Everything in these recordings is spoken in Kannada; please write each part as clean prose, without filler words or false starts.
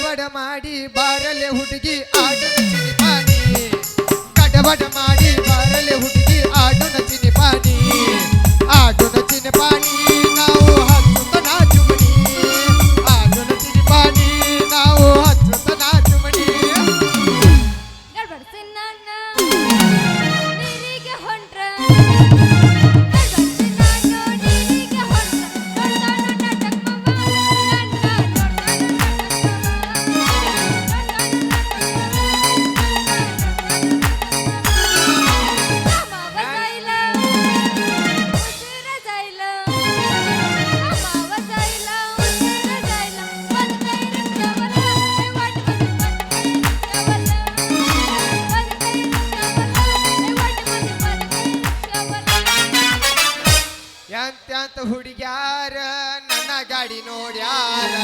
ಗಡಬಡ ಮಾಡಿ ಬಾರಲೆ ಹುಡುಗಿ ಆಡುನ ಚಿನಿಪಾನಿ ಗಡಬಡ ಮಾಡಿ ಬಾರಲೆ ಹುಡುಗಿ ಆಡುನ ಚಿನಿಪಾನಿ ಆಡುನ ಚಿನಿಪಾನಿ ನಾವು ಹಚ್ಚುತ್ತ ನಾಚುಮಣಿ ಆಡುನ ಚಿನಿಪಾನಿ ನಾವು ಹಚ್ಚುತ್ತ ನಾಚುಮಣಿ ಎಂತ್ಯಂತ ಹುಡುಗ್ಯಾರ ನನ್ನ ಗಾಡಿ ನೋಡ್ಯಾರ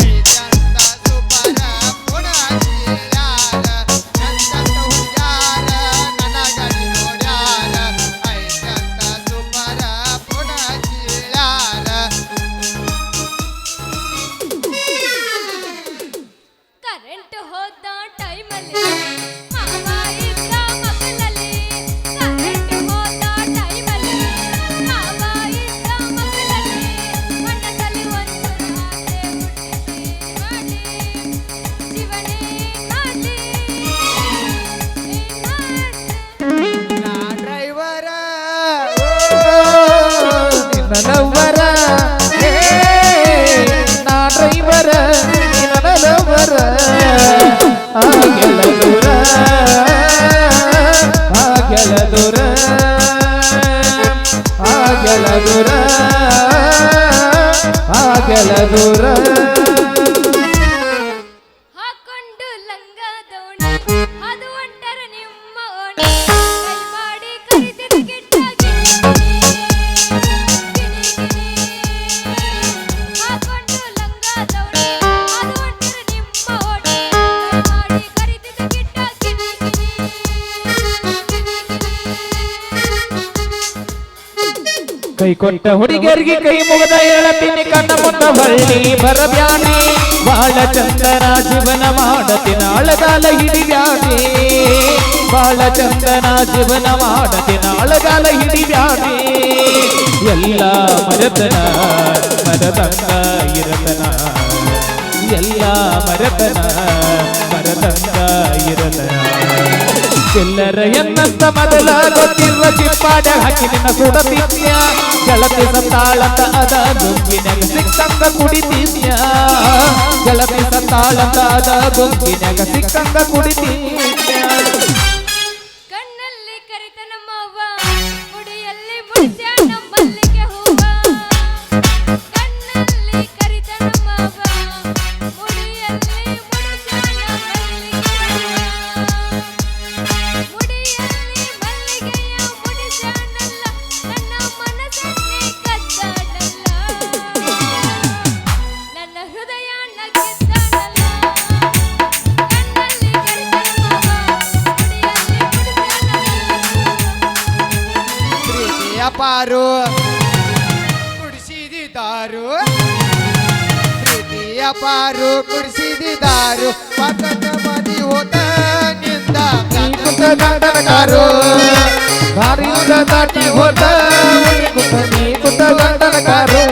ಐತ್ಯಂತ ಸೂಪರ ಪುಣ ಹಚ್ಚಿಳ್ಯಾರ ಎಂತ್ಯಂತ ಹುಡುಗ್ಯಾರ ನನ್ನ ಗಾಡಿ ನೋಡ್ಯಾರ ಐತ್ಯಂತ ಸೂಪರ ಪುಣ ಹಚ್ಚಿಳ್ಯಾರ ಕರೆಂಟ್ ಹೋದ ಟೈಮಲ್ಲಿ ಮಾವ ಇದ್ದ ಮಕ್ಕಳಲ್ಲಿ ಕರೆಂಟ್ ಹೋದ ಟೈಮಲ್ಲಿ ಮಾವ ಇದ್ದ ಮಕ್ಕಳಲ್ಲಿ ಮಣ್ಣದಲ್ಲಿ ಒಂದು ಆಸೆ ಹುಟ್ಟಿಸಿ ಮಾಡಿ ಜೀವನೇ ಮಾಡಿ ನಾ ಡ್ರೈವರ ನಿನ್ನ ಲವ್ವರ ನಾ ಡ್ರೈವರ ನಿನ್ನ ಲವ್ವರ ಆಗೆಲ್ಲ ದೂರ ಆಗೆಲ್ಲ ದೂರ ಆಗೆಲ್ಲ ದೂರ ಆಗೆಲ್ಲ ದೂರ ಹಾಕೊಂಡು ಲಂಗ ದೋಣಿ ಅದು ಒಂಟರ ನಿಮ್ಮ ಓಣಿ ಕೈ ಮಾಡಿ ಕರಿತಿದ್ದು ಗಿಟ್ಟಾಗಿ ಹಾಕೊಂಡು ಲಂಗ ದೋಣಿ ಅದು ಒಂಟರ ನಿಮ್ಮ ಓಣಿ ಕೈ ಮಾಡಿ ಕರಿತಿದ್ದು ಗಿಟ್ಟಾಗಿ ಕೈ ಕೊಟ್ಟ ಹುಡುಗರಿಗೆ ಕೈ ಮುಗದ ಹೇಳತೀನಿ ಕಣ್ಣ ಮುಂದ ಹೊಳ್ಳಿ ಬರಬ್ಯಾನಿ ಬಾಳ ಚಂದನ ಜೀವನ ಮಾಡತಿನ ಅಳಗಾಲ ಹಿಡಿಬ್ಯಾನಿ ಬಾಳ ಚಂದನ ಜೀವನ ಮಾಡತಿನ ಅಳಗಾಲ ಹಿಡಿಬ್ಯಾನಿ ಎಲ್ಲ ಮರತನ ಮರದಂಗ ಇರತನ ಎಲ್ಲ ಮರತನ ಮರದಂಗ ಇರತನ ಚಿಲ್ಲರ ಎನ್ನಂತ ಮೊದಲ ಗೊತ್ತಿರುವ ಚಿಪ್ಪಾಡೆ ಹಾಕಿ ನಿನ್ನ ಸುಡತಿದ್ಯ ಗೆಳತಿ ಸತ್ತಾಳಂತ ಅದ ಗುಂಗಿನಾಗ ಸಿಕ್ಕಂಗ ಕುಡಿತೀನ್ಯ ಗೆಳತಿ ಸತ್ತಾಳಂತ ಅದ ಗುಂಗಿನಾಗ ಸಿಕ್ಕಂಗ ಕುಡಿತೀನ್ಯ ಕಣ್ಣಲ್ಲಿ ಕರಿತ ನಮ್ಮವ್ವ ಮುಡಿಯಲ್ಲಿ ಮುಡಿಸ್ಯಾನ ಮಲ್ಲಿಗೆ ಹೂವ ಕಣ್ಣಲ್ಲಿ ಕರಿತ ನಮ್ಮವ್ವ ಮುಡಿಯಲ್ಲಿ ಮುಡಿಸ್ಯಾನ ಮಲ್ಲಿಗೆ ಮುಡಿಯಲ್ಲಿ ಮಲ್ಲಿಗೆಯ ಮುಡಿಸ್ಯಾನಲ್ಲ ನನ್ನ ಮನಸ್ಸನ್ನೇ ಕದ್ದಾಡಲ್ಲ ನನ್ನ ಹೃದಯ ನಗಿದ್ದಾನಲ್ಲ ಕಣ್ಣಲ್ಲಿ ಕರಿತ ನಮ್ಮವ್ವ ಮುಡಿಯಲ್ಲಿ ಮುಡಿಸ್ಯಾನಲ್ಲ ಪ್ರೀತಿಯ ಪಾರು ಕುಡಿಸಿದಿದ್ದಾರು ಪ್ರೀತಿಯ ಪಾರು ಕುಡಿಸಿದಿದ್ದಾರು ಪಕ್ಕದ ಮದಿ ಹೋದ ನಿಂದ ಗಂಡನಕಾರು ದಾರಿಯಿಂದ ದಾಟಿ ಹೋದ ನೀ ಕುತ್ತ ಗಂಡನಕಾರು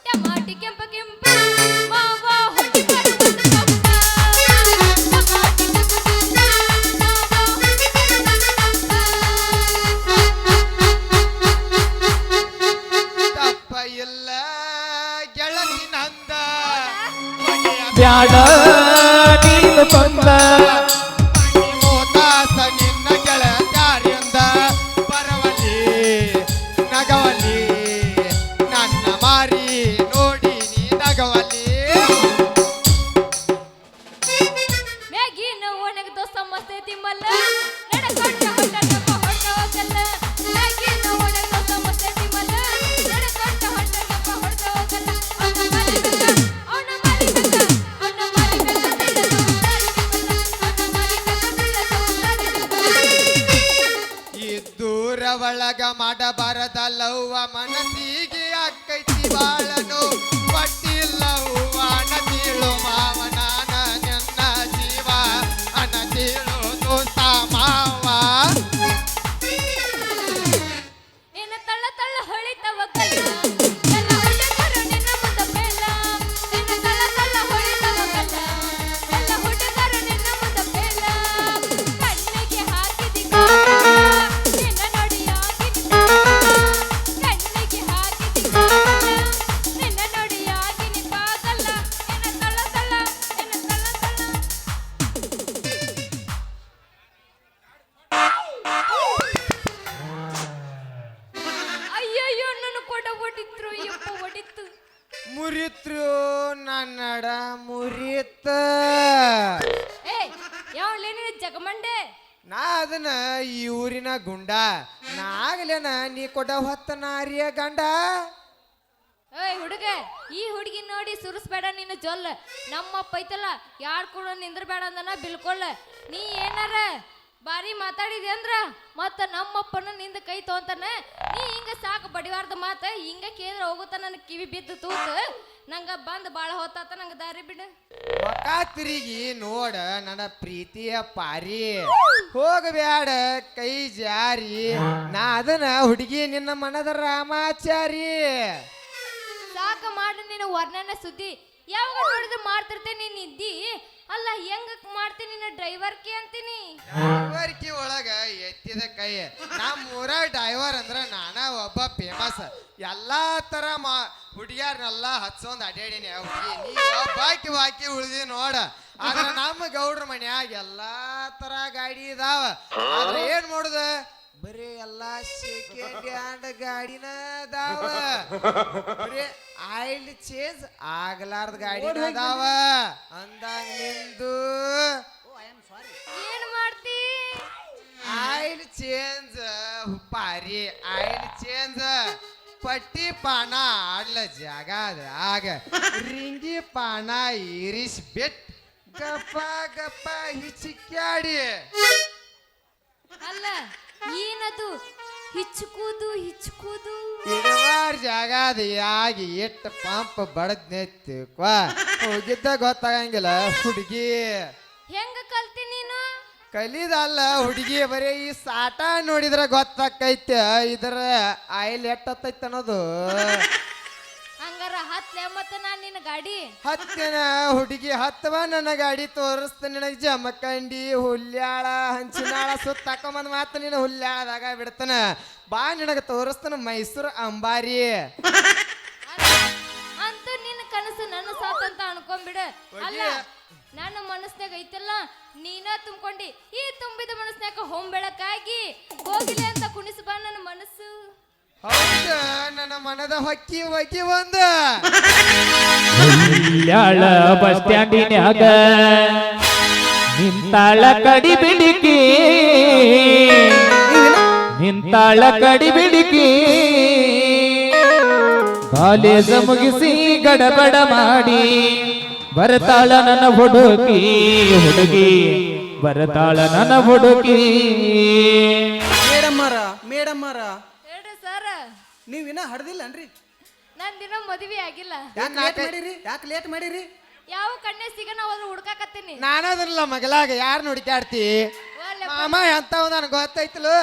ಟಮಾಟಿ ಕೆಂಪ ಕೆಂಪ ಮಾವ ಹೊಟ್ಟಿ ಬರುವಂತ ಕಂಪ ಟಮಾಟಿ ಕೆಂಪ ಕೆಂಪ ಮಾವ ಹೊಟ್ಟಿ ಬರುವಂತ ತಪ್ಪ ಇಲ್ಲ ಗೆಳತಿ ನಂದ ಬ್ಯಾಡ ನೀನು ಬಂದ ಮೋತಾಸ ನಿನ್ನ ಗೆಳತ್ಯಾರಿಂದ ಬರವಲ್ಲಿ ನಗವಲ್ಲಿ ನನ್ನ ಮಾರಿ ನೋಡಿ ನೀ ನಗವಲ್ಲಿ ಮ್ಯಾಗಿನ ಒಣಗ ದೋಸ್ತ ಮಸ್ತೈತಿ ಮಲ್ಲ ನಡಕೊಂಡ ಹೊಂಟಪ್ಪ ಹೊಂಟ ಹೋಗಲ್ಲ ಮ್ಯಾಗಿನ ಒಣಗ ದೋಸ್ತ ಮಸ್ತೈತಿ ಮಲ್ಲ ನಡಕೊಂಡ ಹೊಂಟಪ್ಪ ಹೊಂಟ ಹೋಗಲ್ಲ ಅವನ ಮಾರಿ ಬೇಕ ಅವನ ಮಾರಿ ಬೇಕ ಅವನ ಮಾರಿ ಬೇಕ ಇದ್ದೂರ ಒಳಗ ಮಾಡಬಾರದ ಲವ್ವ ಮನಸ್ಸಿಗೆ ಅಕ್ಕೈತಿ ಬಾಳನು ಪಟ್ಟಿಲ್ಲವ್ವ ನತಿಳು ನಡ ಮುರಿತ ಏ ಯಾವಳೇನಿ ಜಗಮಂಡೆ ನಾ ಅದನ್ನ ಈ ಊರಿನ ಗುಂಡ ನಾ ಆಗ್ಲೇನ ನೀ ಕೊಡ ಹೊತ್ತ ನಾರಿಯ ಗಂಡ ಏಯ್ ಹುಡುಗ ಈ ಹುಡುಗಿ ನೋಡಿ ಸುರಿಸ್ಬೇಡ ನೀನು ಜೊಲ್ಲ ನಮ್ಮಪ್ಪ ಐತಲ್ಲ ಯಾರ್ ಕೂಡ ನಿಂದ್ರಬೇಡ ಅಂದನ ಬಿಲ್ಕೊಲ್ಲ ನೀ ಏನಾರ ಬಾರಿ ಮಾತಾಡಿದೆ ಅಂದ್ರ ಮತ್ತ ನಮ್ಮಪ್ಪನ ನಿಂದ ಕೈ ತೊಂತಾನ ನೀ ಹಿಂಗ ಸಾಕು ಬಡಿವಾರ್ದ ಮಾತ ಹಿಂಗ ಕೇಂದ್ರ ಹೋಗುತ್ತ ನನ್ ಕಿವಿ ಬಿದ್ದು ತೂತು ನಂಗ ಬಂದ್ ಬಾಳ ಹೊತ್ತಾತ ನಂಗ ದಾರಿ ಬಿಡು ಒಕ್ಕ ತಿರುಗಿ ನೋಡ ನನ್ನ ಪ್ರೀತಿಯ ಪಾರಿ ಹೋಗಬ್ಯಾಡ ಕೈ ಜಾರಿ ನಾ ಅದನ್ನ ಹುಡುಗಿ ನಿನ್ನ ಮನದ ರಾಮಾಚಾರಿ ಸಾಕ ಮಾಡು ನೀನು ವರ್ಣನ ಸುದ್ದಿ ಯಾವಾಗ ನೋಡಿದ್ರೆ ಮಾಡ್ತಿರ್ತೆ ನೀನ್ ಇದ್ದಿ ಅಲ್ಲ ಹೆಂಗ ಮಾಡ್ತೀನಿ ನೀನು ಡ್ರೈವರ್ಗೆ ಅಂತೀನಿ ಡ್ರೈವರ್ಕಿ ಒಳಗ ಎತ್ತಿದ ಕೈ ನಮ್ಮೂರ ಡ್ರೈವರ್ ಅಂದ್ರ ನಾನ ಒಬ್ಬ ಫೇಮಸ್ ಎಲ್ಲಾ ತರ ಹುಡುಗಿಯಾರನ್ನೆಲ್ಲ ಹಚ್ಚೊಂದ್ ಅಡ್ಯಾಡಿನಿ ಹುಡುಗಿ ನೀ ಒಬ್ಬಾಕಿ ಬಾಕಿ ಉಳಿದಿ ನೋಡ ಆದ್ರ ನಮ್ಮ ಗೌಡ್ರ ಮನ್ಯಾಗ ಎಲ್ಲಾ ತರ ಗಾಡಿ ಇದಾವ ಆದ್ರೆ ಏನ್ ಮಾಡುದ ಬರೀ ಎಲ್ಲಾ ಸೆಕೆಂಡ್ ಹ್ಯಾಂಡ್ ಗಾಡಿನ ಅದಾವ ಬರೀ ಆಯಿಲ್ ಚೇಂಜ್ ಆಗ್ಲಾರ್ದ ಗಾಡಿನ ಅದಾವ ಅಂದಂಗ ನಿಂದು ಏನ್ ಮಾಡ್ತಿ ಆಯಿಲ್ ಚೇಂಜ್ ಪಾರಿ ಆಯಿಲ್ ಚೇಂಜ್ ಪಟ್ಟಿ ಪಾನ ಆಡ್ಲ ಜಾಗ ಆಗ ರಿಂಗಿ ಪಾನ ಇರಿಸ್ ಬಿಟ್ ಗಪ್ಪ ಗಪ್ಪ ಹಿಚಿಕ್ಯಾಡಿ ಅಲ್ಲ ಏನದು ಹಿಚ್ಕೂದು ಇಡವಾರ್ ಜಾಗ ಆಗಿ ಎಟ್ಟು ಪಂಪ್ ಬಡದ್ ನೆತ್ತಿಕ್ವಾ ಹೋಗಿದ್ದ ಗೊತ್ತಾಗಂಗಿಲ್ಲ ಹುಡುಗಿ ಹೆಂಗ ಕಲ್ತಿ ನೀನು ಕಲಿದಲ್ಲ ಹುಡುಗಿ ಬರೀ ಈ ಸಾಟ ನೋಡಿದ್ರ ಗೊತ್ತಾಕೈತೆ ಇದರ ಆಯಿಲ್ ಎಟ್ಟತ್ತೈತೆ ಅನ್ನೋದು ಹಂಗಾರ ಹತ್ಲೆ ಮತ್ತ ನಾನ್ ನಿನ್ನ ಗಾಡಿ ಹತ್ತಿನ ಹುಡುಗಿ ಹತ್ತವ ನನ್ನ ಗಾಡಿ ತೋರಿಸ್ತ ನಿನಗೆ ಜಮಖಂಡಿ ಹುಲ್ಯಾಳ ಹಂಚಿನಾಳ ಸುತ್ತ ಹಾಕೊಂಬಂದ್ ಮಾತ್ರ ನಿನ್ನ ಹುಲ್ಯಾಳದಾಗ ಬಿಡ್ತಾನ ಬಾ ನಿನಗ ತೋರಿಸ್ತಾನ ಮೈಸೂರು ಅಂಬಾರಿ ಅಂತೂ ನಿನ್ನ ಕನಸು ನನ್ನ ಸಾತಂತ ಅನ್ಕೊಂಡ್ಬಿಡ ಅಲ್ಲ ನನ್ನ ಮನಸ್ನಾಗ ಐತಲ್ಲ ನೀನ ತುಂಬ್ಕೊಂಡಿ ಈ ತುಂಬಿದ ಮನಸ್ನಾಗ ಹೊಂಬೆಳಕಾಗಿ ಹೋಗಿಲ್ಲ ಅಂತ ಕುಣಿಸ್ ಬಾ ನನ್ನ ಮನಸ್ಸು ಹೌದ ನನ್ನ ಮನದ ಹೊಕ್ಕಿ ಹೊಕ್ಕಿ ಒಂದ ಹುಲ್ಯಾಳ ಬಸ್ ಸ್ಟ್ಯಾಂಡಿನ್ಯಾಗ ನಿಂತಾಳ ಕಡಿ ಬಿಡಿಕಿ ನಿಂತಾಳ ಕಡಿ ಬಿಡಿಕಿ ಕಾಲೇಜ ಮುಗಿಸಿ ಗಡಬಡ ಮಾಡಿ ಬರ್ತಾಳ ನನ್ನ ಹುಡುಗಿ ಹುಡುಗಿ ಬರ್ತಾಳ ನನ್ನ ಹುಡುಗಿ ಮೇಡಮ್ಮರ ಹೇಳ್ರಿ ಸರ್ ನೀವಿನ್ನ ಹಡ್ದಿಲ್ಲನ್ರಿ ನನ್ ದಿನ ಮದುವೆ ಆಗಿಲ್ಲ ಯಾಕೆ ಲೇಟ್ ಮಾಡಿರಿ ಯಾವ ಕಣ್ಣೆ ಸಿಗನ ಹೋದ್ರೆ ಹುಡ್ಕಾಕತ್ತೀನಿ ನಾನದ್ರಲ್ಲ ಮಗಲಾಗ ಯಾರು ನುಡಿಕಾಡ್ತಿ ಮಾಮ ಎಂತ ನನಗೆ ಗೊತ್ತೈತಲು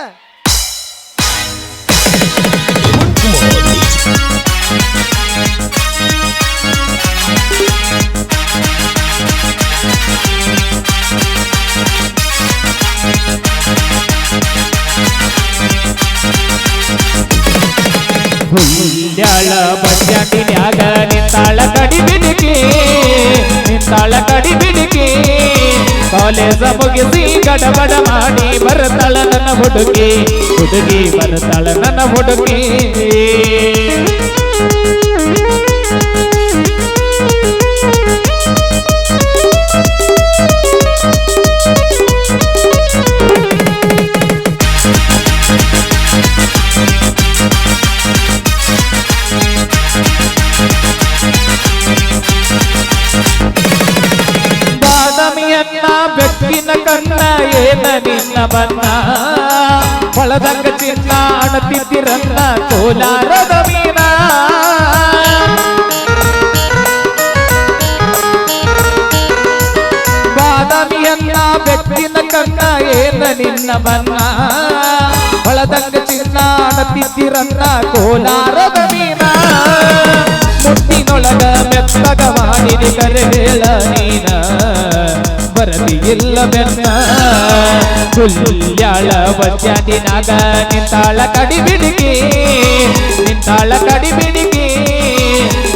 ಹುಲ್ಯಾಳ ಬಸ್ ಸ್ಟ್ಯಾಂಡಿನ್ಯಾಗ ನಿಂತಾಳ ಕಡಿ ಬಿಡಿಕಿ ನಿಂತಾಳ ಕಡಿ ಬಿಡಿಕಿ ಕಾಲೇಜ ಮುಗಿಸಿ ಗಡಬಡ ಮಾಡಿ ಬರ್ತಾಳ ನನ್ನ ಹುಡುಗಿ ಹುಡುಗಿ ಬರ್ತಾಳ ನನ್ನ ಹುಡುಗಿ ಬಾದಾಮಿಯನ್ನ ಬೆಕ್ಕಿನ ಕಣ್ಣ ಏನ ನಿನ್ನ ಬನ್ನ ಹೊಳದಂಗ ಚಿನ್ನ ಅಣತಿದ್ದಿರನ್ನ ಕೋಲಾರದ ಮೀನ ಬಾದಾಮಿಯನ್ನ ಬೆಕ್ಕಿನ ಕಣ್ಣ ಏನ ನಿನ್ನ ಬನ್ನ ಹೊಳದಂಗ ಚಿನ್ನ ಅಣತಿದ್ದಿರನ್ನ ಕೋಲಾರದ ಮೀನ ಮುಟ್ಟಿನೊಳಗ ಮೆತ್ತಗ ಮಾಡಿನಿ ಕರೆ ಹೇಳ ನೀನ ಬರದಿ ಇಲ್ಲ ಬೆನ್ನ ಹುಲ್ಯಾಳ ಬಸ್ ಸ್ಟ್ಯಾಂಡಿನಾಗ ನಿಂತಾಳ ಕಡಿ ಬಿಡಿಕಿ ನಿಂತಾಳ ಕಡಿ ಬಿಡಿಕಿ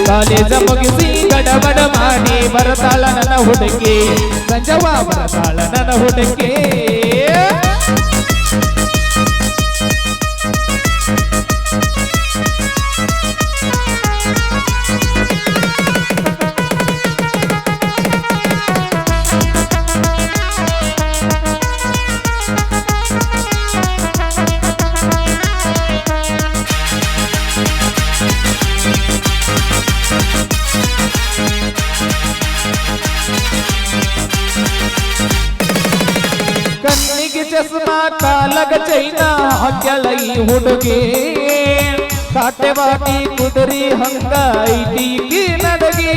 ಕಾಲೇಜ ಮುಗಿಸಿ ಗಡಬಡ ಮಾಡಿ ಬರ್ತಾಳ ನನ್ನ ಹುಡುಗಿ ಸಂಜವ ಬರ್ತಾಳ ನನ್ನ ಹುಡುಗಿ ಚಸ್ಮಾ ಕಾಲಗ ಚೈನ ಹಾಕ್ಯಾಳ ಈ ಹುಡುಗಿ ಕಾಟೆವಾಟಿ ಕುದುರಿ ಹಂಗ ಐತಿ ಈಕಿ ನಡಗಿ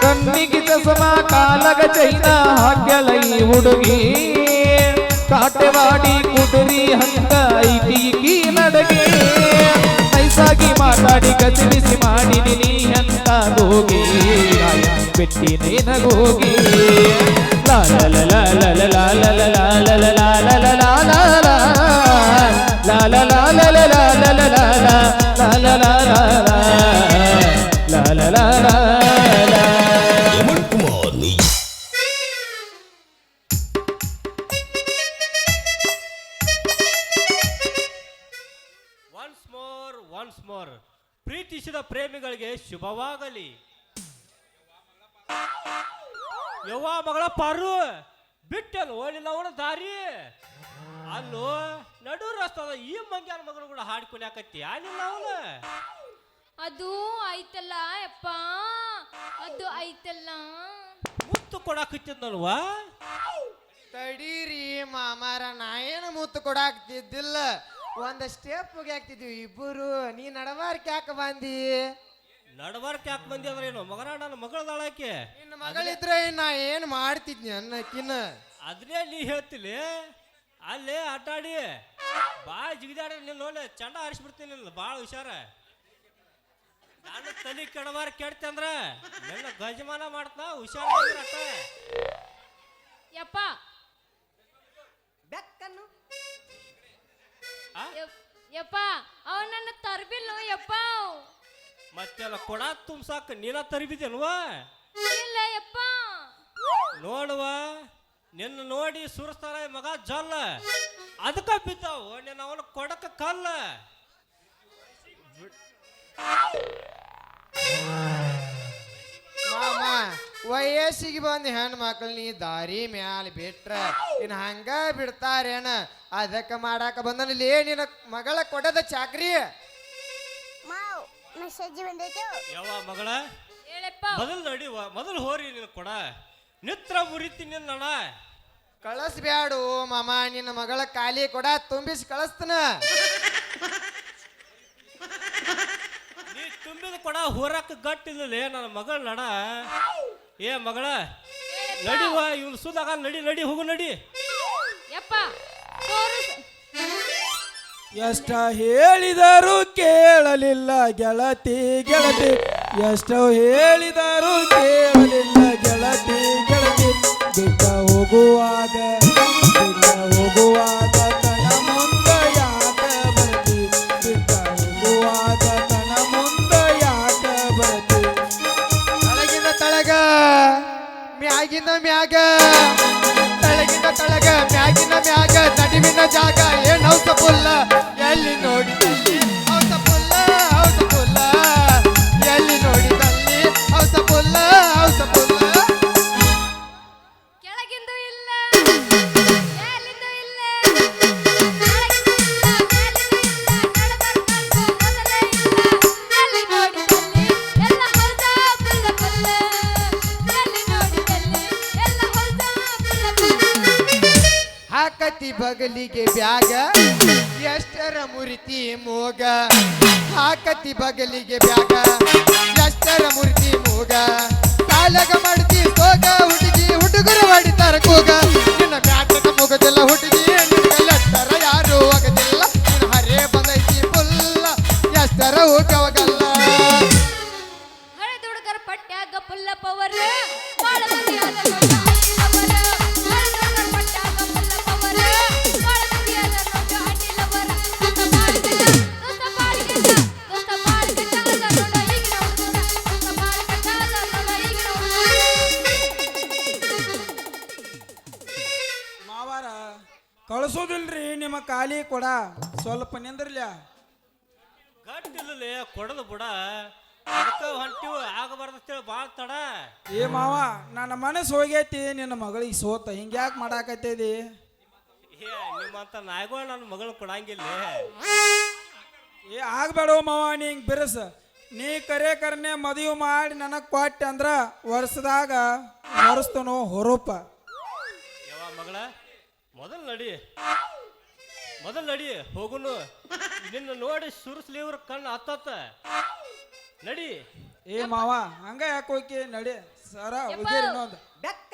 ಕಣ್ಣಿಗೆ ಚಸ್ಮಾ ಕಾಲಗ ಚೈನ ಹಾಕ್ಯಾಳ ಈ ಹುಡುಗಿ ಕಾಟೆವಾಡಿ ಕುದುರಿ ಹಂಗ ಐತಿ ಈಕಿ ನಡಗಿ ನೈಸಾಗಿ ಮಾತಾಡಿ ಗಸಿಬಿಸಿ ಮಾಡಿ ನೀ ಅಂತ ಹೋಗಿ ಬಿಟ್ಟಿ ನಿನಗೋಗಿ ಲಾಲ ಲಾಲ ಲಾಲ ಲಾಲ ಲಾಲ ಲಾಲ ಲಾಲ ಲಾಲ ಲಾಲ ಒನ್ಸ್ ಮೋರ್ ಪ್ರೀತಿಸಿದ ಪ್ರೇಮಿಗಳಿಗೆ ಶುಭವಾಗಲಿ. ಯವ್ವ ಮಗಳ ಪಾರು ಬಿಟ್ಟಲ್ಲ ಓಡಿಲ್ಲ ಅವನ ದಾರಿ ಅಲ್ಲೋ ನಡು ರಸ್ತದ ಈ ಮಂಗ್ಯಾನ ಮಗನ ಕೂಡ ಹಾಡ್ಕೊನ್ಯಾಕತ್ತಿ ಆಲಿಲ್ಲ ಅವನು ಅದು ಐತಲ್ಲ ಯಪ್ಪ, ಅದು ಐತಲ್ಲ. ಮುತ್ತು ಕೊಡಾಕತ್ತಿದ್ನಲ್ವಾ? ತಡೀರಿ ಮಾಮಾರ, ನಾ ಏನು ಮುತ್ತು ಕೊಡಾಕ್ತಿದ್ದಿಲ್ಲ, ಒಂದ್ ಸ್ಟೆಪ್ ಆಗ್ತಿದ್ವಿ ಇಬ್ಬರು. ನೀ ನಡವಾರ್ಕ್ ಯಾಕೆ ಬಂದಿ? ನಡವಾರ್ಕ್ ಯಾಕೆ ಬಂದಿ ಅಂದ್ರೆ ಏನು ಮಗನ ನನ್ನ ಮಗಳದಾಳಾಕೆ ನಿನ್ನ ಮಗಳಿದ್ರೆ ನಾ ಏನ್ ಮಾಡ್ತಿದ್ನಿ ಅನ್ನಕಿನ್ನ. ಅದನ್ನೇ ನೀ ಹೇಳ್ತಿಲಿ ಅಲ್ಲೇ ಆಟಾಡಿ ಭಾಳ ಜಿಗಿದಾಡ ನಿನ್ನ ನೋಡಿ ಚಂಡ ಹಾರಿಸ್ಬಿಡ್ತೀನಿ ನಿಲ್ಲ ಭಾಳ ಹುಷಾರ. ನಾನು ತಲೆ ಕೆಡವಾರ ಕೆಡ್ತೆ ಅಂದ್ರ ನನ್ನ ಗಜಮಾನ ಮಾಡ್ತಾ ಹುಷಾರ ಅಟ್ಟ. ಯಪ್ಪ ಬೆಕ್ಕನ್ನು ಯಪ್ಪ ಅವ ನನ್ನ ತರ್ಬಿಲ್ಲ ಯಪ್ಪ. ಮತ್ತೆಲ್ಲ ಕೊಡ ತುಂಬ್ಸಾಕ ನೀನ ತರಿಬಿದ್ದೇನ್ವಾ? ಇಲ್ಲ ಯಪ್ಪ. ನೋಡುವ ನಿನ್ನ ನೋಡಿ ಸುರಸ್ತಾರ ಮಗ ಜಲ್ಲ ಅದಕ್ಕ ಬಿದ್ದಾವು ನಿನ್ನ ಅವನ ಕೊಡಕ ಕಲ್ಲ. ಮಾಮ ವಯಸ್ಸಿಗೆ ಬಂದ ಹೆಣ್ಣು ಮಕ್ಳು ನೀ ದಾರಿ ಮ್ಯಾಲ ಬಿಟ್ರ ಇನ್ ಹಂಗ ಬಿಡ್ತಾರೇನ? ಅದಕ್ಕ ಮಾಡಾಕ ಬಂದಲ್ಲಿ ನಿನ್ನ ಮಗಳ ಕೊಡದ ಚಾಕ್ರಿ. ಯಾವ ಮಗಳ ಹೇಳಪ್ಪ. ಮೊದಲು ನಡಿವ ಮೊದಲು ಹೋರಿ ನಿನ್ನ ಕೊಡ ನಿತ್ರ ಮುರಿತಿ ನಿನ್ನ ಕಳಿಸ್ಬ್ಯಾಡು ಮಾಮ, ನಿನ್ನ ಮಗಳ ಖಾಲಿ ಕೊಡ ತುಂಬಿಸಿ ಕಳಿಸ್ತನ. ನೀ ತುಂಬಿದ ಕೊಡ ಹೋರಾಕ ಗಟ್ಟಿಲ್ಲಲೇ ನನ್ನ ಮಗಳ ನಡ. ಏ ಮಗಳ ನಡಿವ ಇವ್ನು ಸುದಾಗ ನಡಿ ನಡಿ ಹೋಗು ನಡಿ. ಯಪ್ಪ ತೋರಿಸು. ಎಷ್ಟ ಹೇಳಿದರು ಕೇಳಲಿಲ್ಲ ಗೆಳತಿ ಗೆಳತಿ, ಎಷ್ಟು ಹೇಳಿದರು ಕೇಳಲಿಲ್ಲ ಗೆಳತಿ ಗೆಳತಿ. ಬಿಟ್ಟ ಹೋಗುವಾಗ ತನ ಮುಂದ ಯಾಕ ಬರ್ತಿ, ಬಿಟ್ಟ ಹೋಗುವಾಗ ತನ ಮುಂದ ಯಾಕ ಬರ್ತಿ. ತಳಗಿಂದ ತಳಗ ಮ್ಯಾಗಿನ ಮ್ಯಾಗ, ತಳಗಿಂದ ತಳಗ ಮ್ಯಾಗಿನ ಮ್ಯಾಗ, ನಡುವಿನ ಜಾಗ ಏನ್ ಹೌಸ ಪುಲ್ಲ, ಎಲ್ಲಿ ನೋಡಿದಲ್ಲಿ ಹೌಸ ಪುಲ್ಲ ಹೌಸ ಪುಲ್ಲ, ಎಲ್ಲಿ ನೋಡಿದಲ್ಲಿ ಹೌಸ ಪುಲ್ಲ ಹೌಸ ಪುಲ್ಲ. ಕೆಳಗಿಂದು ಇಲ್ಲ ಮೇಲಿಂದು ಇಲ್ಲ, ಕೆಳಗಿಂದು ಇಲ್ಲ ಮೇಲಿಂದು ಇಲ್ಲ, ನಡಬರ್ಕಂತ ಮೊದಲೇ ಇಲ್ಲ. ಎಲ್ಲಿ ನೋಡಿದಲ್ಲಿ ಎಲ್ಲ ಹೌದ ಪುಲ್ಲ ಪುಲ್ಲ, ಎಲ್ಲಿ ನೋಡಿದಲ್ಲಿ ಎಲ್ಲ ಹೌದ ಪುಲ್ಲ ಪುಲ್ಲ. ಹಾಕತಿ ಬಗಲಿಗೆ ಬ್ಯಾಗ ಎಷ್ಟರ ಮುರಿತಿ ಮೂಗ, ಹಾಕತಿ ಬಗಲಿಗೆ ಬ್ಯಾಗ ಎಷ್ಟರ ಮುರಿತಿ ಮೂಗ, ಕಾಲಗ ಮಾಡ್ತಿ ಸೋಗ ಹುಡುಗಿ ಹುಡುಗರು ಹೊಡಿತಾರ ಕೂಗ. ನಿನ್ನ ಬ್ಯಾಟಕ ಮುಗದಿಲ್ಲ ಹುಡುಗಿ, ನಿನ್ನಲ್ಲಟ್ಟರ ಯಾರು ಆಗದಿಲ್ಲ, ನಿನ್ನ ಹರೇ ಬಂದೈತಿ ಪುಲ್ಲ ಎಷ್ಟರ ಹೋಗವಗಲ್ಲ. ಹಳೆದ ಹುಡುಗರ ಪಟ್ಟ್ಯಾಗ ಪುಲ್ಲ ಪವರ್, ಬಾಳ ಮಂದಿ ಆದ ನೋಡ ಅಡ್ಡಿಲವರ. ಹಳೆದ ಹುಡುಗರ ಪಟ್ಟ್ಯಾಗ ಪುಲ್ಲ ಪವರ್, ಬಾಳ ಮಂದಿ ಆದ ನೋಡ ಅಡ್ಡಿಲವರ. ದೋಸ್ತ ಬಾಳ ಗಂಡ, ದೋಸ್ತ ಬಾಳ ಗಂಡ, ದೋಸ್ತ ಬಾಳ ಗಂಡ ಆದ ನೋಡ ಈಗಿನ ಹುಡುಗರ, ದೋಸ್ತ ಬಾಳ ಗಂಡ ಆದ ನೋಡ ಈಗಿನ ಹುಡುಗರ. ಮಾವಾರ ಕಳಿಸೋದಿಲ್ರಿ ನಿಮ್ಮ ಖಾಲಿ ಕೊಡ, ಸ್ವಲ್ಪ ನಿಂದ್ರಲ್ಯ. ಗಟ್ಟಿಲ್ಲಲೇ ಕೊಡದು ಬುಡ ಅದಕ್ಕ ಹೊಂಟಿವು ಆಗಬಾರ್ದತ್ತೇಳಿ ಭಾಳ ತಡ. ಏ ಮಾವ, ನನ್ನ ಮನಸ್ಸು ಹೋಗೈತಿ ನಿನ್ನ ಮಗಳಿಗೆ ಸೋತ, ಹಿಂಗ್ಯಾಕೆ ಮಾಡಾಕತ್ತೇದಿ? ಏ ನಿಮ್ಮಂತ ನಾಯಿಗಳು ನನ್ನ ಮಗಳು ಕೊಡಂಗಿಲ್ಲ. ಏ ಆಗ್ಬೇಡೋ ಮಾವ, ನೀ ಹಿಂಗೆ ಬಿರಸ ನೀ ಕರೆನೆ ಮದುವೆ ಮಾಡಿ ನನಗೆ ಕೊಟ್ಟೆ ಅಂದ್ರ ವರ್ಷದಾಗ ಹೊರಸ್ತನು ಹೊರಪ. ಯಾವ ಮಗಳ ಮೊದಲು ನಡಿ ಹೋಗುನು. ನಿನ್ನ ನೋಡಿ ಸುರಿಸ್ಲಿವ್ರ ಕಣ್ಣು ಹತ್ತತ್ತ ನಡಿ. ಏ ಮಾವ ಹಂಗ ಯಾಕೆ ಹೋಗಿ ನಡಿ ಸರ ಹೋಗಿರಿ ಇನ್ನೊಂದು.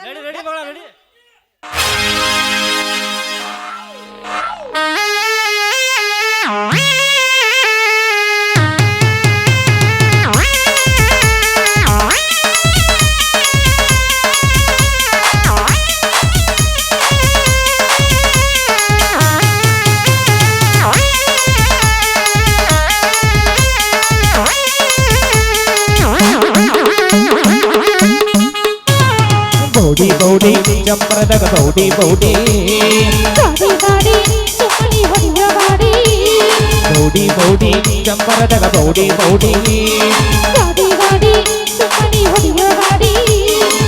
ನಡಿ ಮಗಳ ನಡಿ. ಬೌಡಿ ಬೌಡಿ ಚಂಪರದಾಗ ಬೌಡಿ ಬೌಡಿ ಬೌಡಿ ಬೌಡಿ ಚಂಪರದಾಗ ಬೌಡಿ ಬೌಡಿ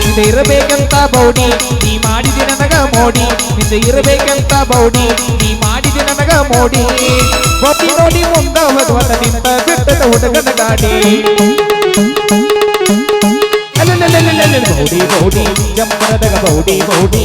ಹಿಂದೆ ಇರಬೇಕಂತ ಬೌಡಿ ನೀ ಮಾಡಿದಿ ನನಗ ಮೋಡಿ. ಹಿಂದೆ ಇರಬೇಕಂತ ಬೌಡಿ ನೀ ಮಾಡಿದಿ ನನಗ ಮೋಡಿ. ಒಪ್ಪಿ ನೋಡಿ ಮುಂದ ಭಗವಂತ ನಿಂತ ಬಿಟ್ಟದ ಹುಡುಗನ ಗಾಡಿ. ಬೌಡಿ ಬೌಡಿ ಚಂಪರದಾಗ ಬೌಡಿ ಬೌಡಿ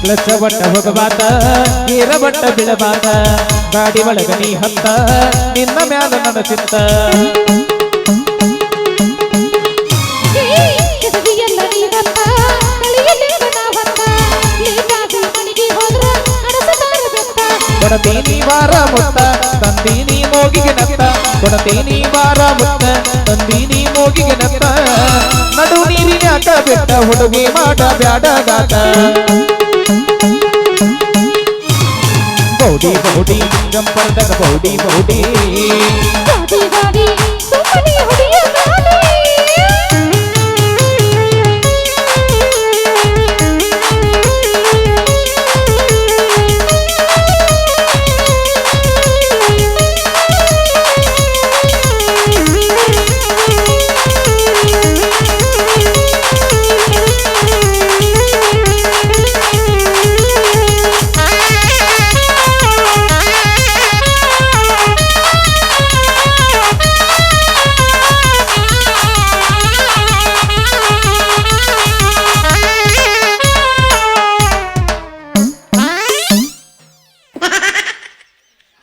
ಲಕ್ಷ ಬಟ್ಟ ಹೋಗಬಾತ ಏರ ಬಟ್ಟ ಬಿಡಬಾತ ಗಾಡಿ ಒಳಗ ನೀ ಹತ್ತ ನಿನ್ನ ಮ್ಯಾಲ ನನ್ನ ಚಿತ್ತ. ಕೊಡತೀನಿ ವಾರ ಮುತ್ತ ತಂದೀನಿ ಮೋಗಿಗೆ ನತ್ತ. ಕೊಡತೀನಿ ವಾರ ಮುತ್ತ ತಂದೀನಿ ಮೋಗಿಗೆ ನತ್ತ. ನಡು ನೀರಿನ್ಯಾಕ ಬಿಟ್ಟ ಹುಡುಗಿ ಮಾಡ ಬ್ಯಾಡ ಗಾತ. ಬೌಡಿ ಬೌಡಿ ಚಂಪರದಾಗ ಬೌಡಿ ಬೌಡಿ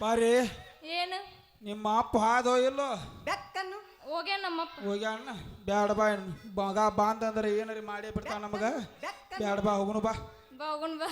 ಬಾರಿ ಏನು ನಿಮ್ಮ ಅಪ್ಪ ಹಾದೋ ಇಲ್ಲೋ ಹೋಗ್ಯಾನ ನಮ್ಮಪ್ಪ. ಹೋಗ್ಯಾಣ ಬ್ಯಾಡ ಬಾ ಮಗ ಬಾ ಅಂತಂದ್ರೆ ಏನಾರಿ ಮಾಡೇ ಬಿಡ್ತಾವ ನಮಗ. ಬ್ಯಾಡ ಬಾ ಹೋಗುನು ಬಾ. ಬಾ ಹೋಗುನ್ ಬಾ.